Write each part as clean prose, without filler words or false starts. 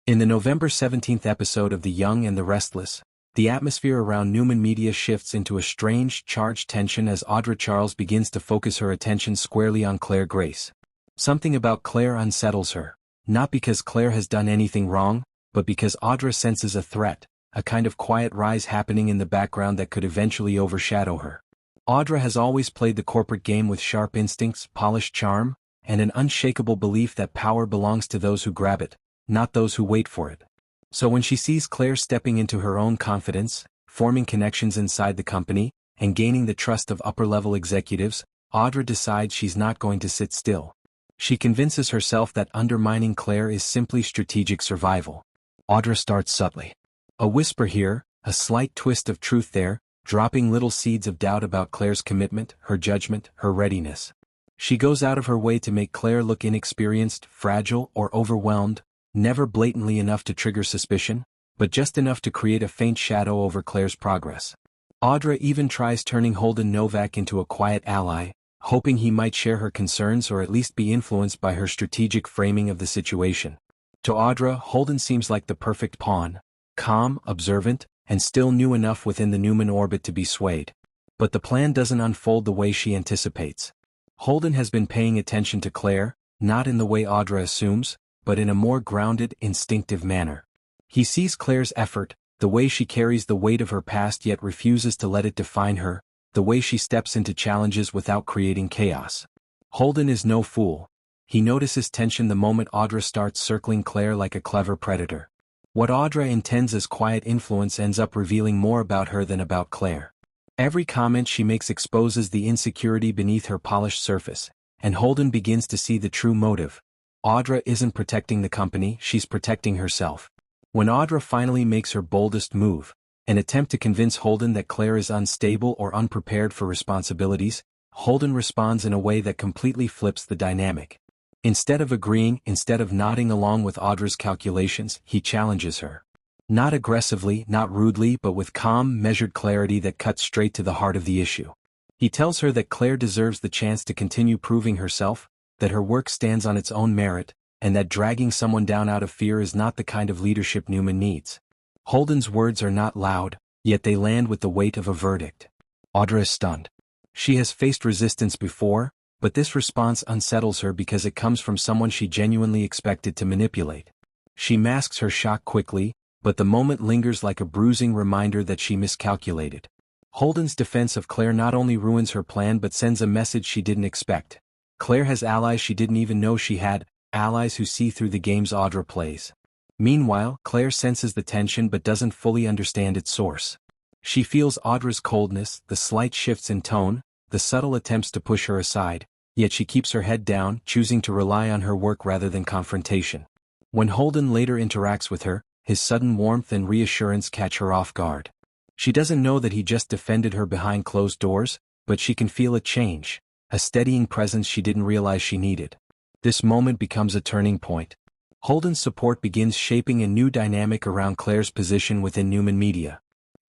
In the November 17th episode of The Young and the Restless, the atmosphere around Newman Media shifts into a strange, charged tension as Audra Charles begins to focus her attention squarely on Claire Grace. Something about Claire unsettles her, not because Claire has done anything wrong, but because Audra senses a threat, a kind of quiet rise happening in the background that could eventually overshadow her. Audra has always played the corporate game with sharp instincts, polished charm, and an unshakable belief that power belongs to those who grab it, not those who wait for it. So when she sees Claire stepping into her own confidence, forming connections inside the company, and gaining the trust of upper-level executives, Audra decides she's not going to sit still. She convinces herself that undermining Claire is simply strategic survival. Audra starts subtly. A whisper here, a slight twist of truth there, dropping little seeds of doubt about Claire's commitment, her judgment, her readiness. She goes out of her way to make Claire look inexperienced, fragile, or overwhelmed, never blatantly enough to trigger suspicion, but just enough to create a faint shadow over Claire's progress. Audra even tries turning Holden Novak into a quiet ally, hoping he might share her concerns or at least be influenced by her strategic framing of the situation. To Audra, Holden seems like the perfect pawn, calm, observant, and still new enough within the Newman orbit to be swayed. But the plan doesn't unfold the way she anticipates. Holden has been paying attention to Claire, not in the way Audra assumes, but in a more grounded, instinctive manner. He sees Claire's effort, the way she carries the weight of her past yet refuses to let it define her, the way she steps into challenges without creating chaos. Holden is no fool. He notices tension the moment Audra starts circling Claire like a clever predator. What Audra intends as quiet influence ends up revealing more about her than about Claire. Every comment she makes exposes the insecurity beneath her polished surface, and Holden begins to see the true motive. Audra isn't protecting the company, she's protecting herself. When Audra finally makes her boldest move, an attempt to convince Holden that Claire is unstable or unprepared for responsibilities, Holden responds in a way that completely flips the dynamic. Instead of agreeing, instead of nodding along with Audra's calculations, he challenges her. Not aggressively, not rudely, but with calm, measured clarity that cuts straight to the heart of the issue. He tells her that Claire deserves the chance to continue proving herself, that her work stands on its own merit, and that dragging someone down out of fear is not the kind of leadership Newman needs. Holden's words are not loud, yet they land with the weight of a verdict. Audra is stunned. She has faced resistance before, but this response unsettles her because it comes from someone she genuinely expected to manipulate. She masks her shock quickly, but the moment lingers like a bruising reminder that she miscalculated. Holden's defense of Claire not only ruins her plan but sends a message she didn't expect. Claire has allies she didn't even know she had, allies who see through the games Audra plays. Meanwhile, Claire senses the tension but doesn't fully understand its source. She feels Audra's coldness, the slight shifts in tone, the subtle attempts to push her aside, yet she keeps her head down, choosing to rely on her work rather than confrontation. When Holden later interacts with her, his sudden warmth and reassurance catch her off guard. She doesn't know that he just defended her behind closed doors, but she can feel a change, a steadying presence she didn't realize she needed. This moment becomes a turning point. Holden's support begins shaping a new dynamic around Claire's position within Newman Media.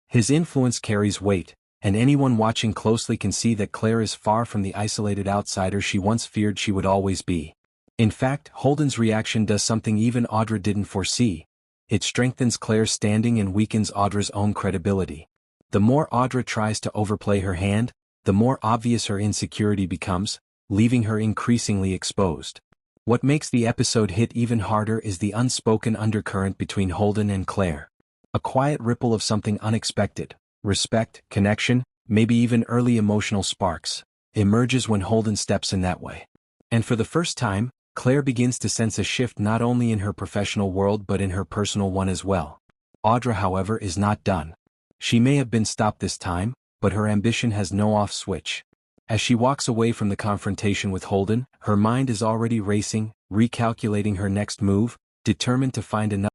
His influence carries weight, and anyone watching closely can see that Claire is far from the isolated outsider she once feared she would always be. In fact, Holden's reaction does something even Audra didn't foresee. It strengthens Claire's standing and weakens Audra's own credibility. The more Audra tries to overplay her hand, the more obvious her insecurity becomes, leaving her increasingly exposed. What makes the episode hit even harder is the unspoken undercurrent between Holden and Claire. A quiet ripple of something unexpected, respect, connection, maybe even early emotional sparks, emerges when Holden steps in that way. And for the first time, Claire begins to sense a shift not only in her professional world but in her personal one as well. Audra, however, is not done. She may have been stopped this time, but her ambition has no off switch. As she walks away from the confrontation with Holden, her mind is already racing, recalculating her next move, determined to find another